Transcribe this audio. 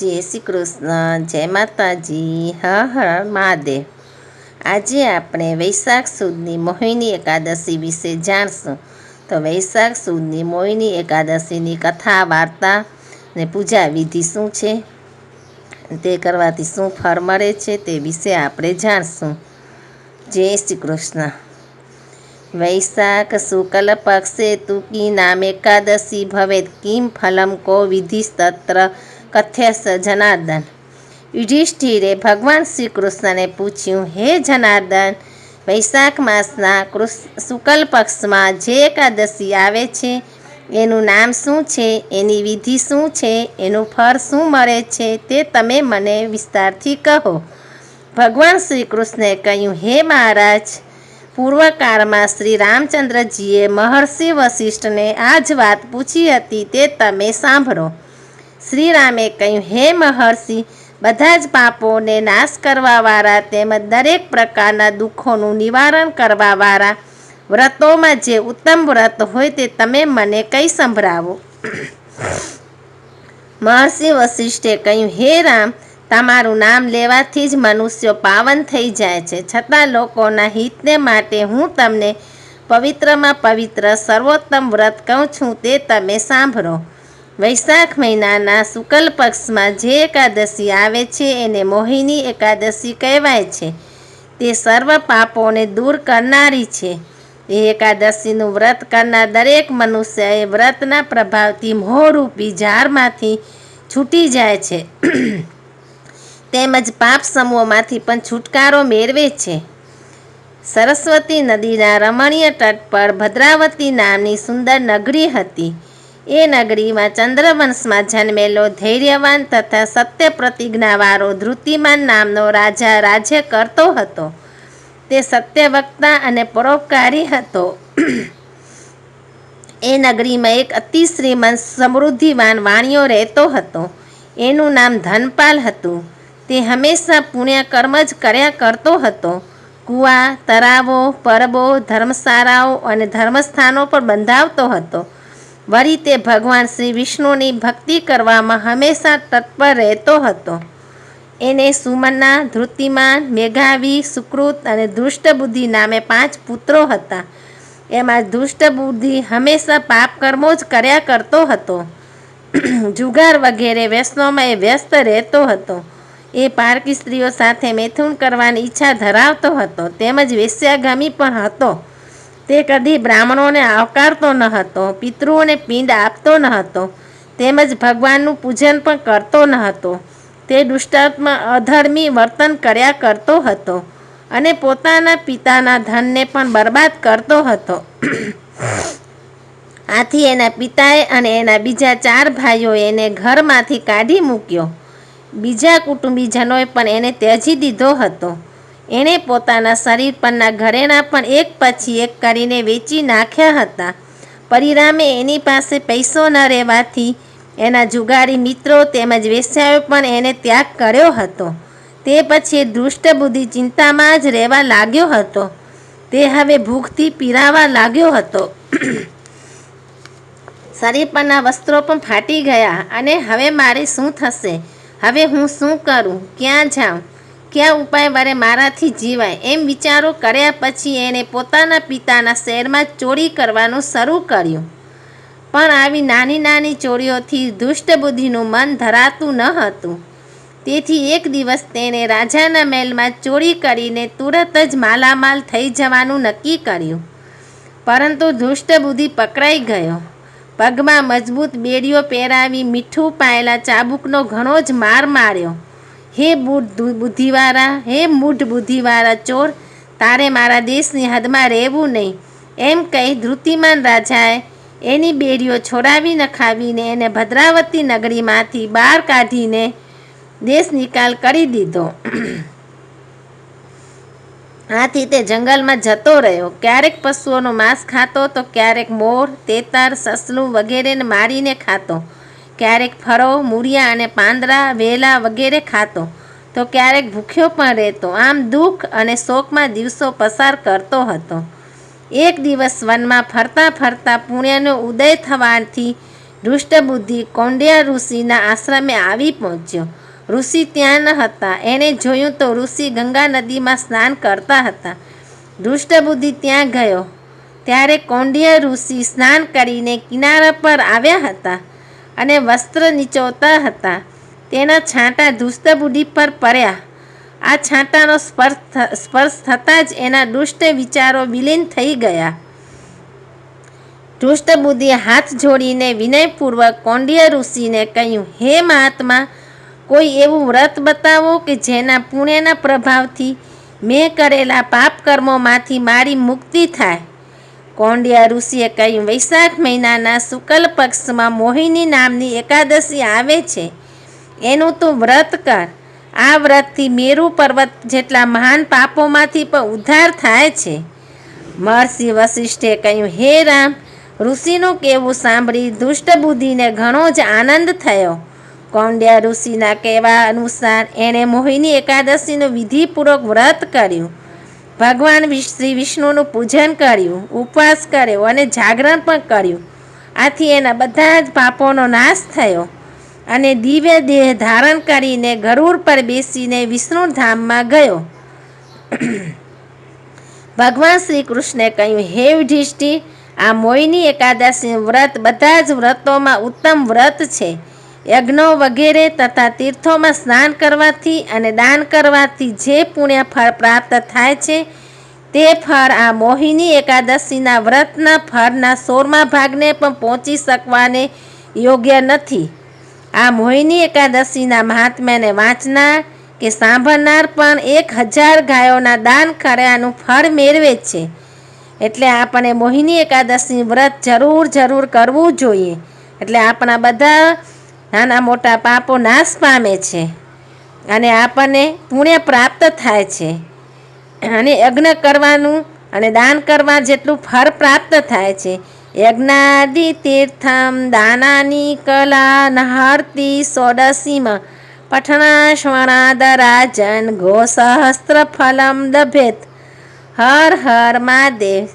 જય શ્રી કૃષ્ણ, જય માતાજી, હર હર મહાદેવ। આજે આપણે વૈશાખ સુદની મોહિની એકાદશી વિશે જાણશું। તો વૈશાખ સુદની મોહિની એકાદશીની કથા, વાર્તા ને પૂજા વિધિ શું છે, તે કરવાથી શું ફળ મળે છે, તે વિશે આપણે જાણશું। જય શ્રી કૃષ્ણ। वैशाख शुक्ल पक्षे तुकी नाम एकादशी भवेत् किं फलं को विधिस्तत्र कथ्यस जनार्दन। युधिष्ठिरे भगवान श्री कृष्ण ने पूछ्યું, હે જનાર્દન, વૈશાખ માસના શુક્લ પક્ષમાં જે એકાદશી આવે છે એનું નામ શું છે, એની વિધિ શું છે, એનું ફળ શું મળે છે, તે તમે મને વિસ્તારથી કહો। ભગવાન શ્રી કૃષ્ણે કહ્યું, હે મહારાજ, પૂર્વકાળમાં શ્રી રામચંદ્રજીએ મહર્ષિ વશિષ્ઠને આ જ વાત પૂછી હતી, તે તમે સાંભળો। શ્રી રામે કહ્યું, હે મહર્ષિ, બધા જ પાપોને નાશ કરવાવાળા તેમજ દરેક પ્રકારના દુઃખોનું નિવારણ કરવાવાળા વ્રતોમાં જે ઉત્તમ વ્રત હોય તે તમે મને કહી સંભળાવો। મહર્ષિ વશિષ્ઠે કહ્યું, હે રામ, તમારું નામ લેવાથી જ મનુષ્યો પાવન થઈ જાય છે, છતાં લોકોના હિતને માટે હું તમને પવિત્રમાં પવિત્ર સર્વોત્તમ વ્રત કહું છું, તે તમે સાંભળો। વૈશાખ મહિનાના શુક્લ પક્ષમાં જે એકાદશી આવે છે એને મોહિની એકાદશી કહેવાય છે। તે સર્વ પાપોને દૂર કરનારી છે। એ એકાદશીનું વ્રત કરનાર દરેક મનુષ્યએ વ્રતના પ્રભાવથી મોહરૂપી ઝાડમાંથી છૂટી જાય છે તેમજ પાપ સમૂહમાંથી પણ છુટકારો મેળવે છે। સરસ્વતી નદીના રમણીય તટ પર ભદ્રાવતી નામની સુંદર નગરી હતી। એ નગરીમાં ચંદ્રવંશમાં જન્મેલો ધૈર્યવાન તથા સત્ય પ્રતિજ્ઞાવાળો ધૃતિમાન નામનો રાજા રાજ્ય કરતો હતો। તે સત્યવક્તા અને પરોપકારી હતો। એ નગરીમાં એક અતિ શ્રીમંત સમૃદ્ધિવાન વાણિયો રહેતો હતો। એનું નામ ધનપાલ હતું। તે હંમેશા પુણ્ય કર્મ જ કર્યા કરતો હતો। કુવા, તળાવો, પરબો, ધર્મશાળાઓ અને ધર્મસ્થાનો પર બંધાવતો હતો। વળી તે ભગવાન શ્રી વિષ્ણુની ભક્તિ કરવામાં હંમેશા તત્પર રહેતો હતો। એને સુમના, ધૃતિમાન, મેઘાવી, સુકૃત અને ધૃષ્ટબુદ્ધિ નામે 5 પુત્રો હતા। એમાં ધૃષ્ટબુદ્ધિ હંમેશા પાપ કર્મો જ કર્યા કરતો હતો। જુગાર વગેરે વ્યસનોમાં એ વ્યસ્ત રહેતો હતો। એ પારકી સ્ત્રીઓ સાથે મૈથુન કરવાની ઈચ્છા ધરાવતો હતો, તેમજ વેશ્યાગામી પણ હતો। તે કદી બ્રાહ્મણોને આવકારતો ન હતો, પિતૃઓને પિંડ આપતો ન હતો, તેમજ ભગવાનનું પૂજન પણ કરતો ન હતો। તે દુષ્ટાત્મા અધર્મી વર્તન કર્યા કરતો હતો અને પોતાના પિતાના ધનને પણ બરબાદ કરતો હતો। આથી એના પિતાએ અને એના બીજા 4 ભાઈઓએ એને ઘરમાંથી કાઢી મૂક્યો। બીજા કુટુંબીજનોએ પણ એને ત્યજી દીધો હતો। એણે પોતાના શરીર પરના ઘરેણાં પણ એક પછી એક કરીને વેચી નાખ્યા હતા। પરિણામે એની પાસે પૈસો ન રહેવાથી એના જુગારી મિત્રો તેમજ વેશ્યાઓએ પણ એને ત્યાગ કર્યો હતો। તે પછી એ દુષ્ટબુદ્ધિ ચિંતામાં જ રહેવા લાગ્યો હતો। તે હવે ભૂખથી પીરાવા લાગ્યો હતો। શરીર પરના વસ્ત્રો પણ ફાટી ગયા અને હવે મારે શું થશે? હવે હું શું કરું? ક્યાં જાઉં? કયા ઉપાય વડે મારાથી જીવાય? એમ વિચારો કર્યા પછી એણે પોતાના પિતાના શહેરમાં ચોરી કરવાનું શરૂ કર્યું। પણ આવી નાની નાની ચોરીઓથી દુષ્ટબુદ્ધિનું મન ધરાતું ન હતું। તેથી એક દિવસ તેણે રાજાના મહેલમાં ચોરી કરીને તુરત જ માલામાલ થઈ જવાનું નક્કી કર્યું। પરંતુ દુષ્ટબુદ્ધિ પકડાઈ ગયો। પગમાં મજબૂત બેડીઓ પહેરાવી મીઠું પાયેલા ચાબુકનો ઘણો જ માર માર્યો। હે બુદ્ધિવાળા, હે મૂઢ બુદ્ધિવાળા ચોર, તારે મારા દેશની હદમાં રહેવું નહીં, એમ કહી ધૃતિમાન રાજાએ એની બેડીઓ છોડાવી નખાવીને એને ભદ્રાવતી નગરીમાંથી બહાર કાઢીને દેશ નિકાલ કરી દીધો। આથી તે જંગલમાં જતો રહ્યો। ક્યારેક પશુઓનું માંસ ખાતો તો ક્યારેક મોર, તેતર, સસલું વગેરેને મારીને ખાતો, ક્યારેક ફળો, મૂળિયા અને પાંદડા, વેલા વગેરે ખાતો, તો ક્યારેક ભૂખ્યો પણ રહેતો। આમ દુઃખ અને શોકમાં દિવસો પસાર કરતો હતો। એક દિવસ વનમાં ફરતા ફરતા પુણ્યનો ઉદય થવાથી દુષ્ટબુદ્ધિ કૌંડિન્ય ઋષિના આશ્રમે આવી પહોંચ્યો. ઋષિ ત્યાં ન હતા. એણે જોયું તો ઋષિ ગંગા નદીમાં સ્નાન કરતા હતા. દુષ્ટબુદ્ધિ ત્યાં ગયો ત્યારે કૌંડિન્ય ઋષિ સ્નાન કરીને કિનારા પર આવ્યા હતા અને વસ્ત્ર નીચોવતા હતા. તેના છાંટા દુષ્ટબુદ્ધિ પર પડ્યા. આ છાંટાનો સ્પર્શ થતાં જ એના દુષ્ટ વિચારો વિલીન થઈ ગયા. દુષ્ટબુદ્ધિએ હાથ જોડીને વિનયપૂર્વક કૌંડિન્ય ઋષિને કહ્યું, હે મહાત્મા, કોઈ એવું વ્રત બતાવો કે જેના પુણ્યના પ્રભાવથી મેં કરેલા પાપ કર્મોમાંથી મારી મુક્તિ થાય. કૌંડિન્ય ઋષિએ કહ્યું, વૈશાખ મહિનાના શુક્લ પક્ષમાં મોહિની નામની એકાદશી આવે છે. એનું તું વ્રત કર. આ વ્રતથી મેરુ પર્વત જેટલા મહાન પાપોમાંથી પણ ઉદ્ધાર થાય છે. મહર્ષિ વશિષ્ઠે કહ્યું, હે રામ, ઋષિનું કહેવું સાંભળી દુષ્ટબુદ્ધિને ઘણો જ આનંદ થયો. કૌંડિન્ય ઋષિના કહેવા અનુસાર એણે મોહિની એકાદશીનું વિધિપૂર્વક વ્રત કર્યું. ભગવાન શ્રી વિષ્ણુનું પૂજન કર્યું, ઉપવાસ કર્યો અને જાગરણ પણ કર્યું. આથી એના બધા જ પાપોનો નાશ થયો અને દિવ્ય દેહ ધારણ કરીને ગરુડ પર બેસીને વિષ્ણુધામમાં ગયો. ભગવાન શ્રી કૃષ્ણે કહ્યું, હે યુધિષ્ઠિર, આ મોહિની એકાદશીનું વ્રત બધા જ વ્રતોમાં ઉત્તમ વ્રત છે. યજ્ઞો વગેરે તથા તીર્થોમાં સ્નાન કરવાથી અને દાન કરવાથી જે પુણ્ય ફળ પ્રાપ્ત થાય છે તે ફળ આ મોહિની એકાદશીના વ્રતના ફળના 16મા ભાગને પણ પહોંચી શકવાને યોગ્ય નથી. આ મોહિની એકાદશીના મહાત્મ્યને વાંચનાર કે સાંભળનાર પણ 1000 ગાયોના દાન કર્યાનું ફળ મેળવે છે. એટલે આપણે મોહિની એકાદશી વ્રત જરૂર કરવું જોઈએ. એટલે આપણા બધા નાના મોટા પાપો નાશ પામે છે અને આપણને પુણ્ય પ્રાપ્ત થાય છે. અને યજ્ઞ કરવાનું અને દાન કરવા જેટલું ફળ પ્રાપ્ત થાય છે. યજ્ઞાદિ તીર્થમ દાનાની કલા નહર્તી ષોડશીમાં પઠનાશ્વણાદરાજન ગોસહસ્ત્ર ફલમ દભેત. હર હર મહાદેવ.